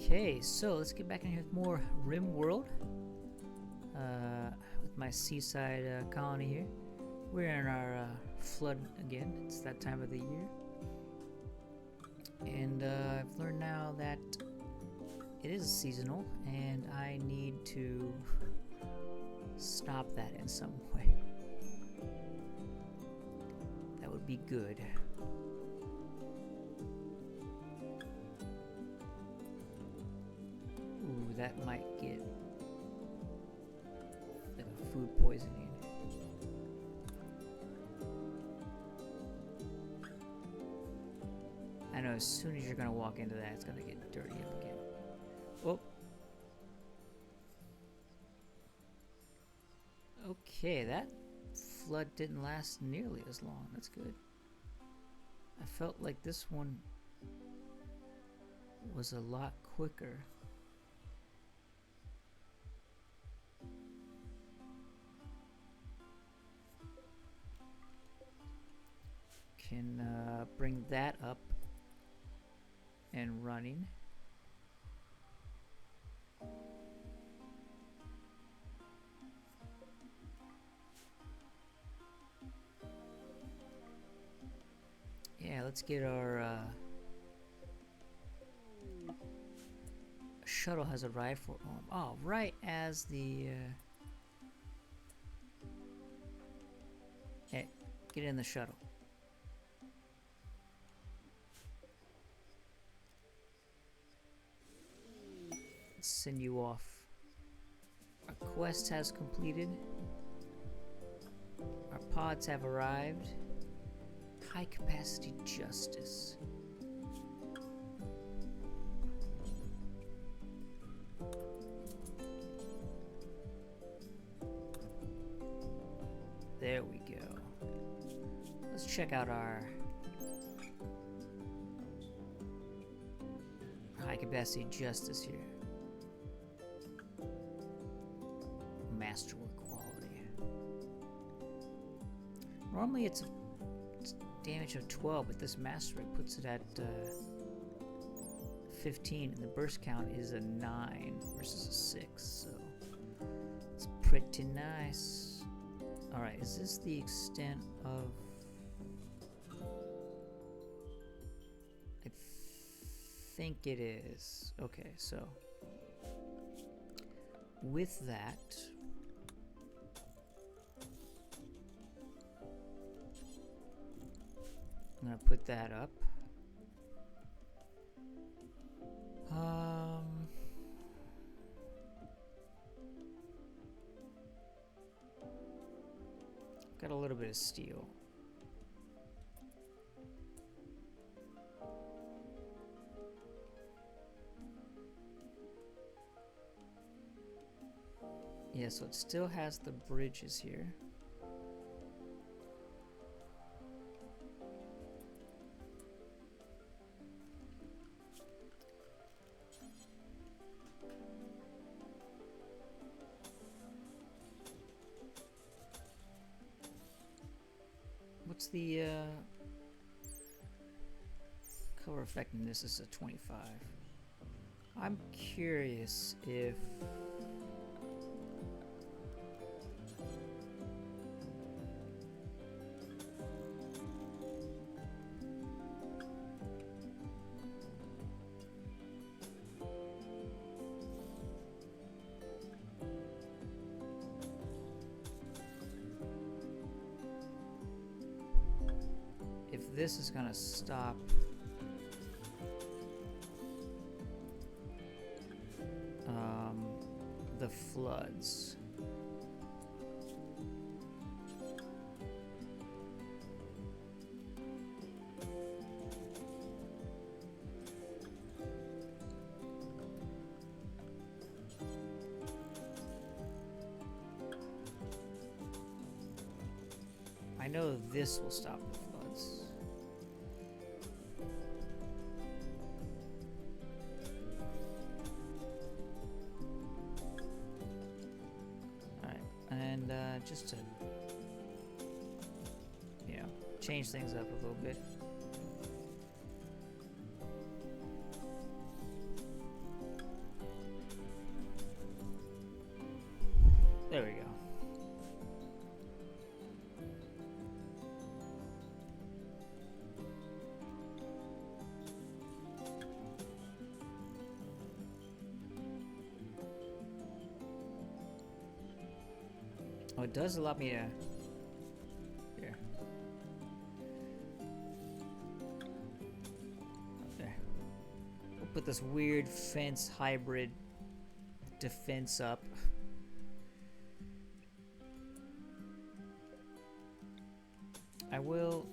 Okay, so let's get back in here with more RimWorld. With my Seaside colony here. We're in our flood again. It's that time of the year. And I've learned now that it is seasonal, and I need to stop that in some way. That would be good. Ooh, that might get like a food poisoning. I know as soon as you're gonna walk into that, it's gonna get dirty up again. Whoop. Okay, that flood didn't last nearly as long. That's good. I felt like this one was a lot quicker. Can bring that up and running. Yeah, let's get our shuttle has arrived for right as the hey, get in the shuttle. Let's send you off. Our quest has completed. Our pods have arrived. High capacity justice. There we go. Let's check out our high capacity justice here. Masterwork quality. Normally it's damage of 12, but this masterwork puts it at 15, and the burst count is a 9 versus a 6, so it's pretty nice. Alright, is this the extent of... I think it is. Okay, so with that, I'm gonna put that up. Got a little bit of steel. Yeah, so it still has the bridges here. What's the cover effectiveness? Is a 25. I'm curious if this is gonna stop the floods. I know this will stop the floods. And just to, you know, change things up a little bit. Oh, it does allow me to... Here. Up there. We'll put this weird fence hybrid defense up. I will...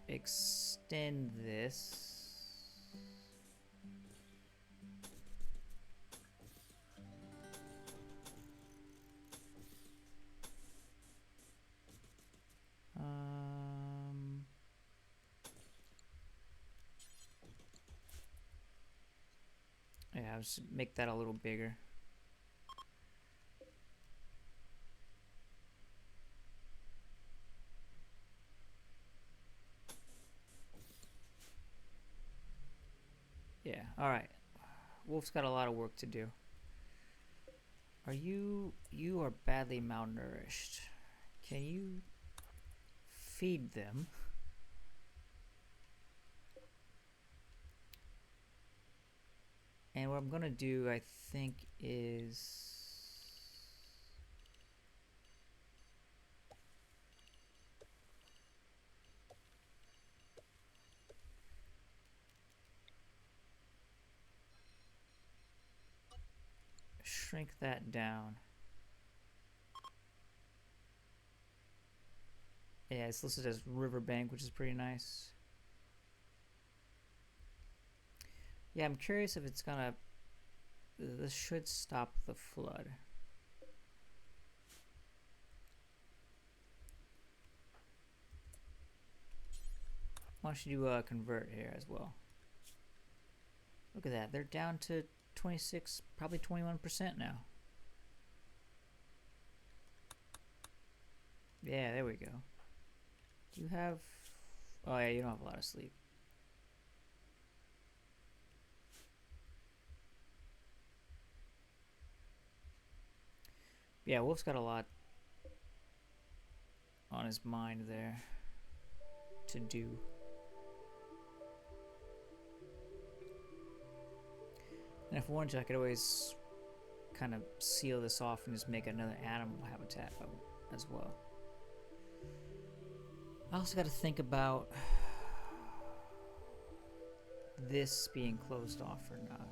extend this. Yeah, I'll just make that a little bigger. Yeah, alright. Wolf's got a lot of work to do. Are you... You are badly malnourished. Can you feed them? And what I'm gonna do, I think, is... shrink that down. Yeah, it's listed as riverbank, which is pretty nice. Yeah, I'm curious if it's gonna... This should stop the flood. Why don't you do a convert here as well? Look at that, they're down to 26, probably 21% now. Yeah, there we go. Do you have... Oh yeah, you don't have a lot of sleep. Yeah, Wolf's got a lot on his mind there to do. And if I wanted to, I could always kind of seal this off and just make another animal habitat as well. I also got to think about this being closed off or not.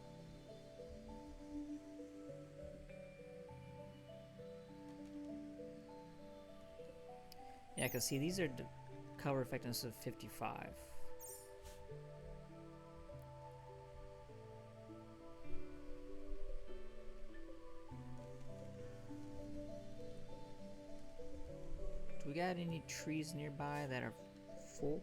Yeah, because see, these are cover effectiveness of 55. Do we got any trees nearby that are full?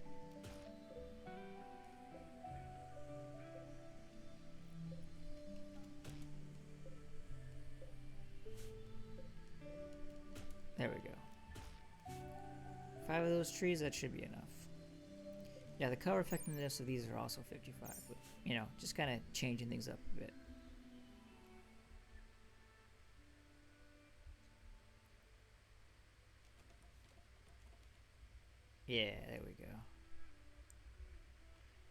There we go. 5 of those trees, that should be enough. Yeah, the cover effectiveness of these are also 55, but, you know, just kind of changing things up a bit. Yeah, there we go.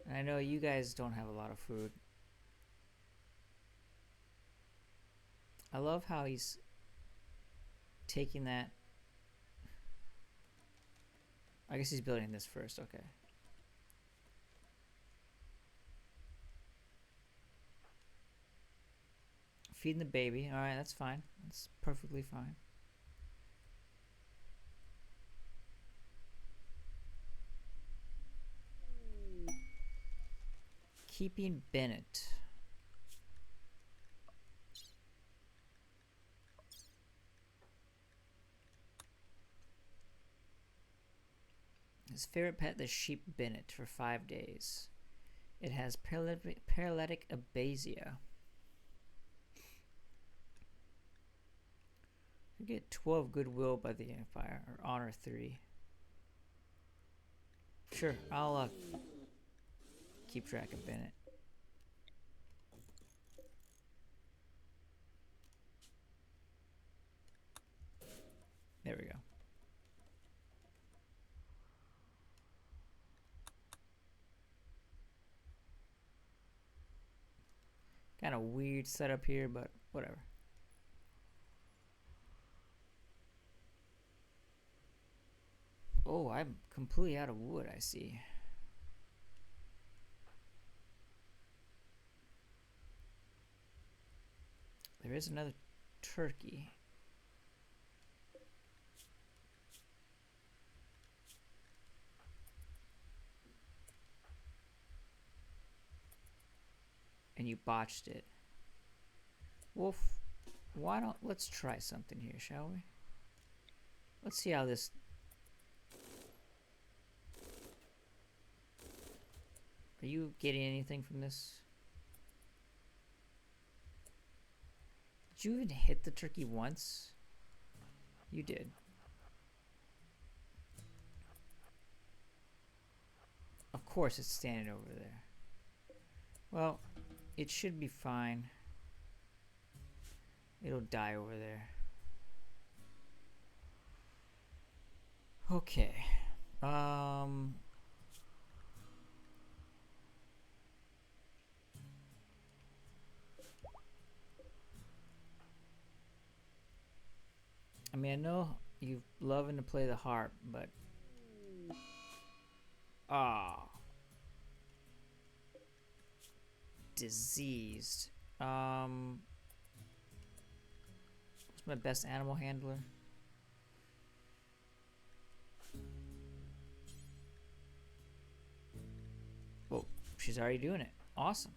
And I know you guys don't have a lot of food. I love how he's taking that. I guess he's building this first, okay. Feeding the baby, alright, that's fine. That's perfectly fine. Keeping Bennett. His favorite pet, the sheep Bennett, for 5 days. It has paralytic abasia. You get 12 goodwill by the Empire, or honor 3. Sure, I'll keep track of Bennett. There we go. Kind of weird setup here, but whatever. Oh, I'm completely out of wood, I see. There is another turkey. And you botched it. Wolf, why don't, let's try something here, shall we? Let's see how this... Are you getting anything from this? Did you even hit the turkey once? You did. Of course it's standing over there. Well, it should be fine. It'll die over there. Okay. I mean, I know you loving to play the harp, but diseased. What's my best animal handler? Oh, she's already doing it. Awesome.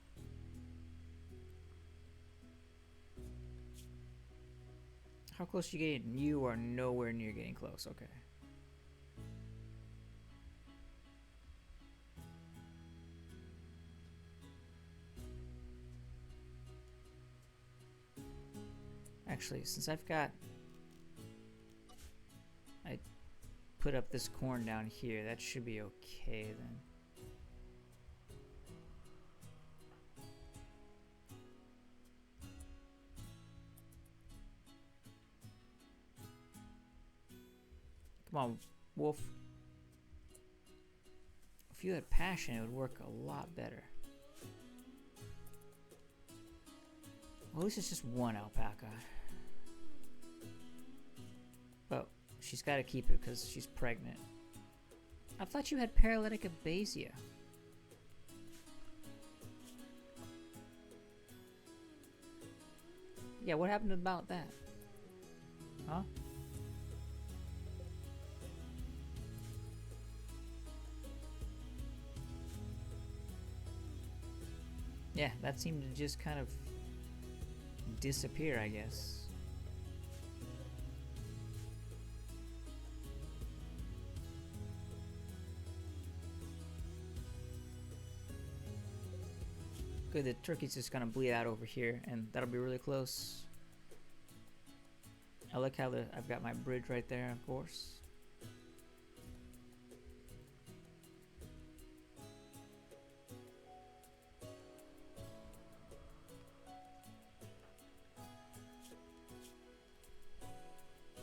How close are you getting? You are nowhere near getting close. Okay. Actually, since I put up this corn down here, that should be okay then. Come on, wolf. If you had passion, it would work a lot better. Well, at least it's just one alpaca. But she's got to keep it because she's pregnant. I thought you had paralytic abasia. Yeah, what happened about that? Huh? Yeah, that seemed to just kind of disappear, I guess. Good, the turkey's just gonna bleed out over here, and that'll be really close. I like how I've got my bridge right there, of course.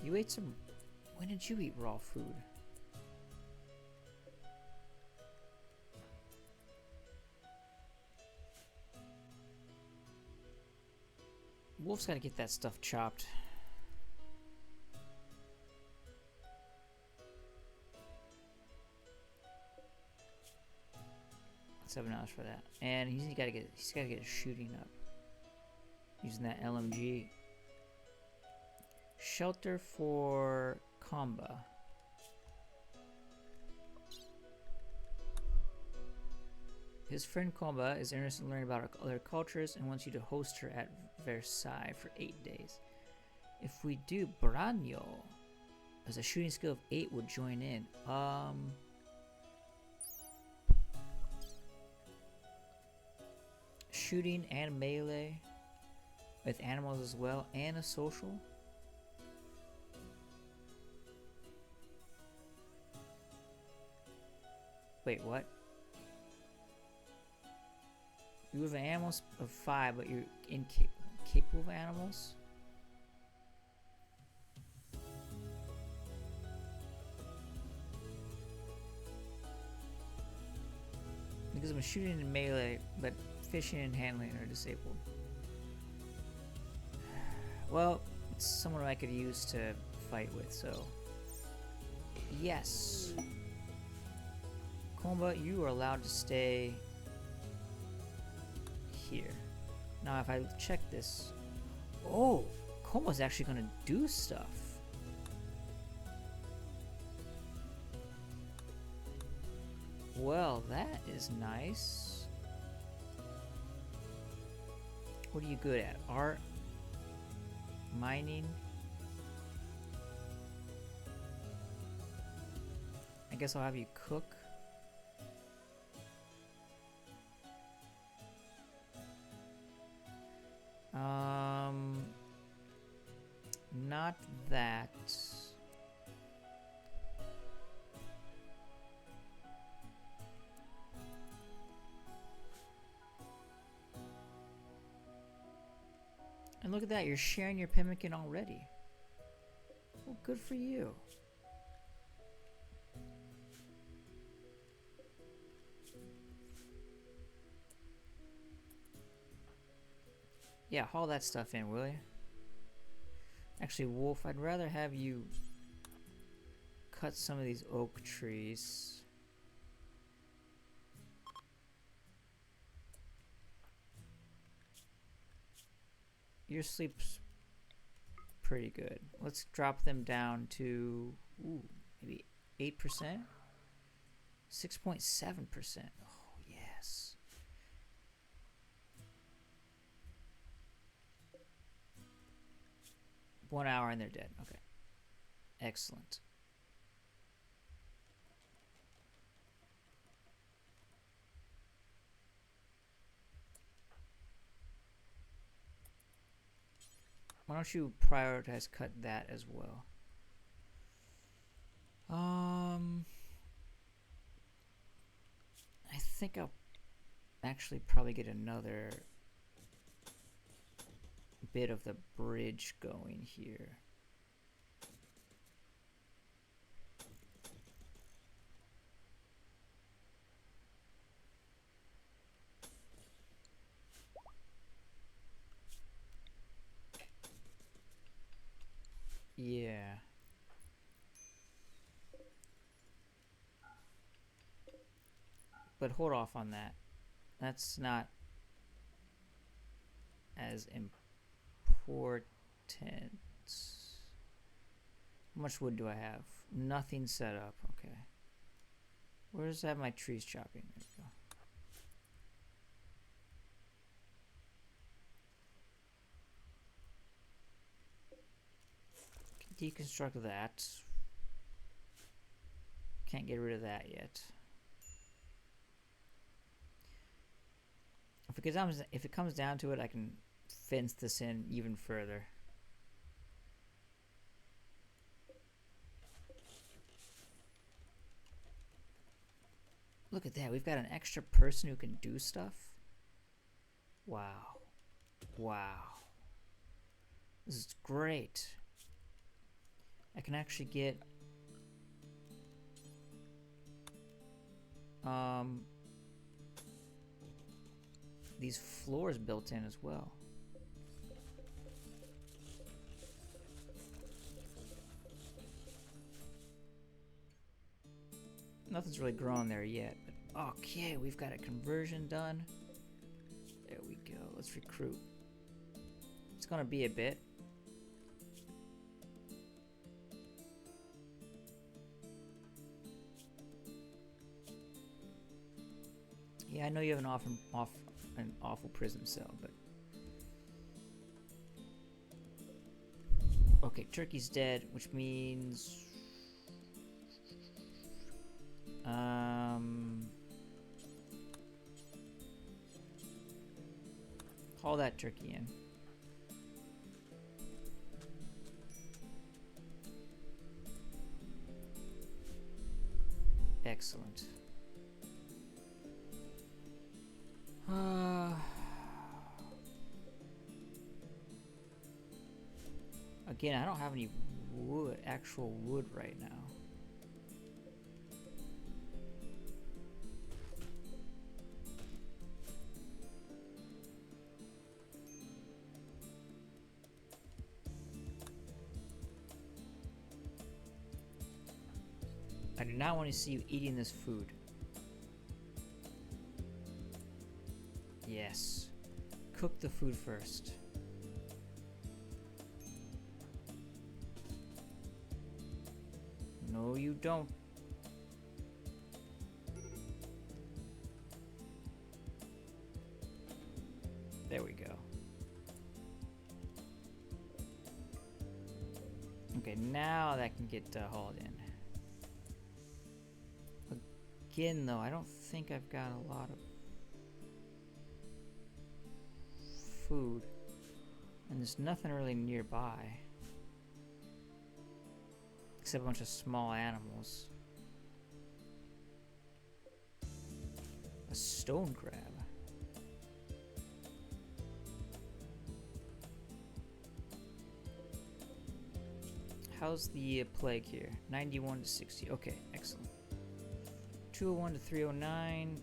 You ate some... When did you eat raw food? Wolf's gotta get that stuff chopped. $7 for that, and he's gotta get his shooting up using that LMG. Shelter for Comba. His friend Comba is interested in learning about other cultures and wants you to host her at Versailles for 8 days. If we do, Branyo, as a shooting skill of 8, would join in. Shooting and melee with animals as well, and a social. Wait, what? You have animals of 5, but you're incapable of animals? Because I'm shooting and melee, but fishing and handling are disabled. Well, it's someone I could use to fight with, so... Yes! Komba, you are allowed to stay... here. Now if I check this... Oh! Komba's actually gonna do stuff. Well, that is nice. What are you good at? Art? Mining? I guess I'll have you cook. Not that. And look at that, you're sharing your pemmican already. Well, good for you. Yeah, haul that stuff in, will you? Actually, Wolf, I'd rather have you cut some of these oak trees. Your sleep's pretty good. Let's drop them down to, ooh, maybe 8%? 6.7%. Oh, yes. One hour and they're dead. Okay. Excellent. Why don't you prioritize cut that as well? I think I'll actually probably get another bit of the bridge going here. Yeah. But hold off on that. That's not as important. How much wood do I have? Nothing set up. Okay. Where does I have my trees chopping? There we go. Deconstruct that. Can't get rid of that yet. If it comes down to it, I can fence this in even further. Look at that, we've got an extra person who can do stuff. Wow. Wow. This is great. I can actually get these floors built in as well. Nothing's really grown there yet, but okay, we've got a conversion done. There we go. Let's recruit. It's gonna be a bit. Yeah, I know you have an awful prison cell, but okay, Turkey's dead, which means haul that turkey in. Excellent. Again, I don't have any wood, actual wood right now. not want to see you eating this food. Yes. Cook the food first. No, you don't. There we go. Okay, now that can get hauled in. Again, though, I don't think I've got a lot of food. And there's nothing really nearby. Except a bunch of small animals. A stone crab. How's the plague here? 91 to 60. Okay, excellent. 201 to 309.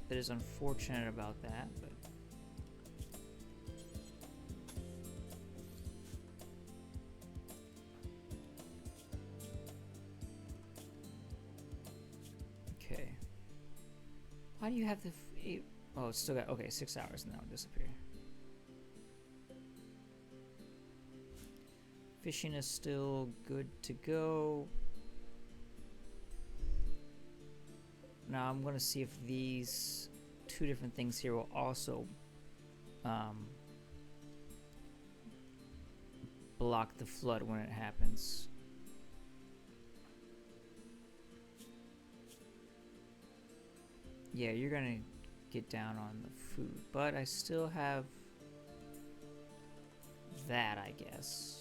That is unfortunate about that, but okay. Why do you have the oh, it's still got, okay, 6 hours and that'll disappear. Fishing is still good to go. Now I'm going to see if these two different things here will also block the flood when it happens. Yeah, you're going to get down on the food, but I still have that, I guess.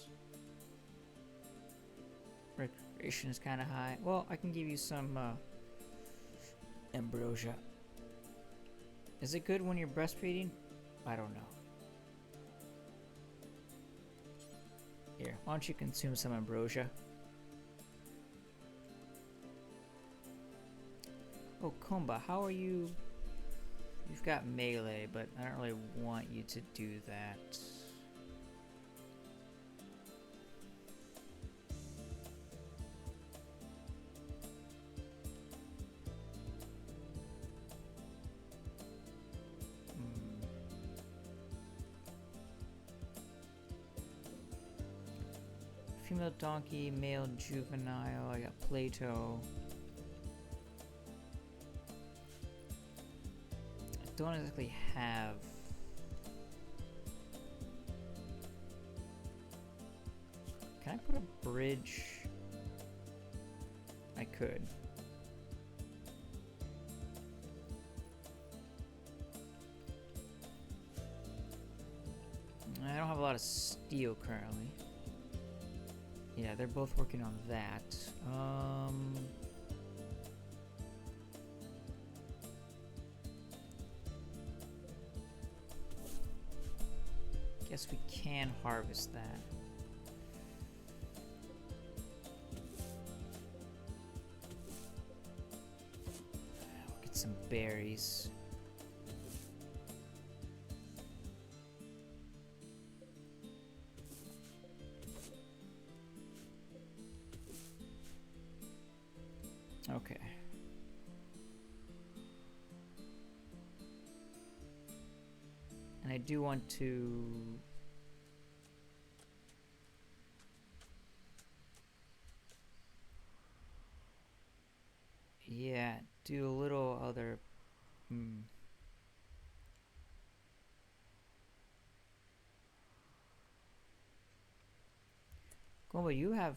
Recreation is kind of high. Well, I can give you some ambrosia. Is it good when you're breastfeeding? I don't know. Here, why don't you consume some ambrosia? Oh, Kumba, how are you? You've got melee, but I don't really want you to do that. Female donkey, male juvenile, I got Plato. I don't exactly have... Can I put a bridge? I could. I don't have a lot of steel currently. Yeah, they're both working on that. Guess we can harvest that. We'll get some berries. Okay. And I do want to... Yeah, do a little other... Gomba, you have...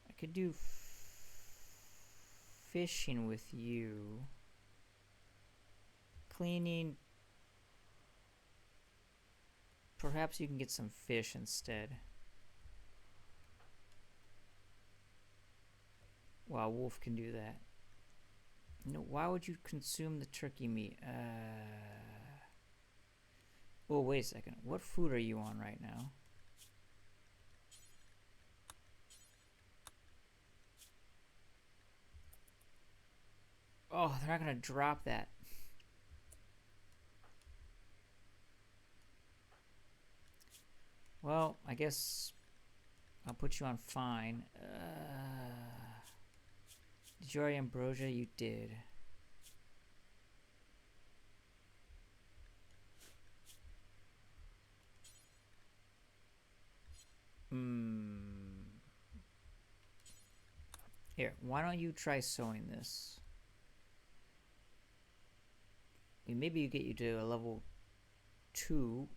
I could do fishing with you. Cleaning. Perhaps you can get some fish instead. Wow, Wolf can do that. No, why would you consume the turkey meat? Oh, wait a second. What food are you on right now? Oh, they're not gonna drop that. Well, I guess I'll put you on fine. Did you already ambrosia? You did. Here, why don't you try sewing this? Maybe you get you to a level 2.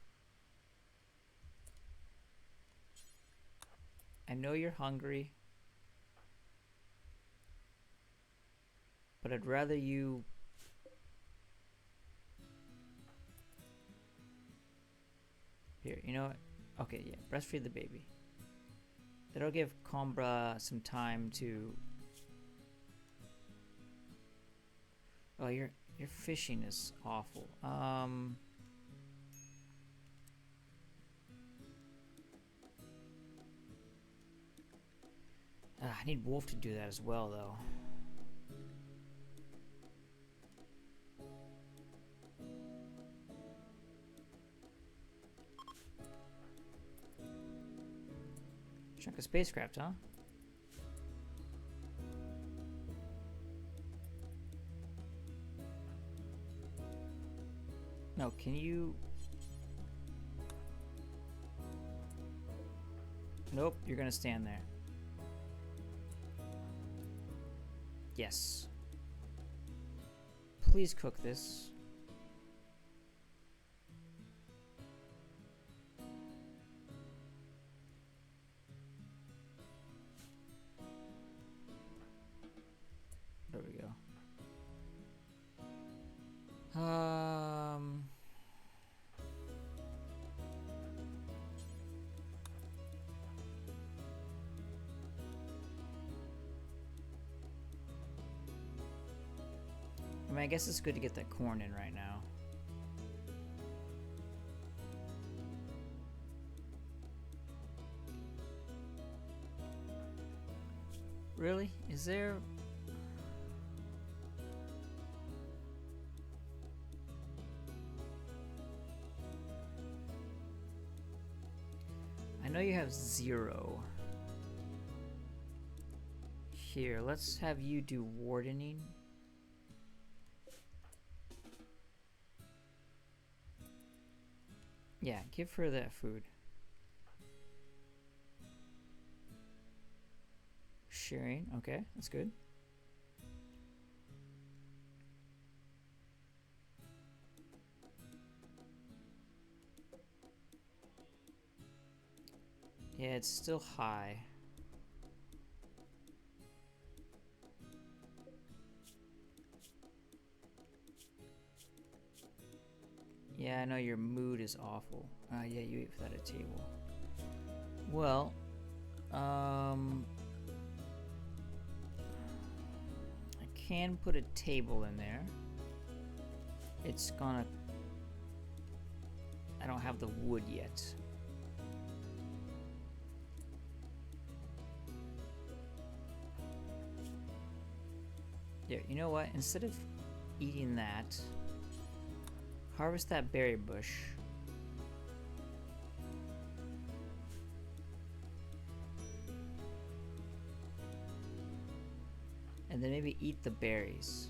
I know you're hungry, but I'd rather you... Here, you know what? Okay, yeah, breastfeed the baby. That'll give Combra some time to... Oh, your fishing is awful. I need Wolf to do that as well, though. Chunk of spacecraft, huh? No, can you... Nope, you're gonna stand there. Yes. Please cook this. There we go. I mean, I guess it's good to get that corn in right now. Really? Is there... I know you have 0. Here, let's have you do wardening. Yeah, give her that food. Sharing, okay, that's good. Yeah, it's still high. Yeah, I know your mood is awful. Yeah, you eat without a table. Well, I can put a table in there. It's gonna... I don't have the wood yet. There, you know what? Instead of eating that, harvest that berry bush. And then maybe eat the berries.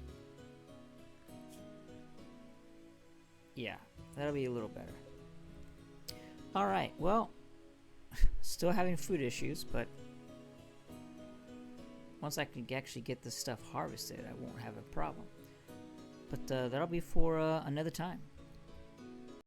Yeah, that'll be a little better. Alright, well, still having food issues, but once I can actually get this stuff harvested, I won't have a problem. But that'll be for another time.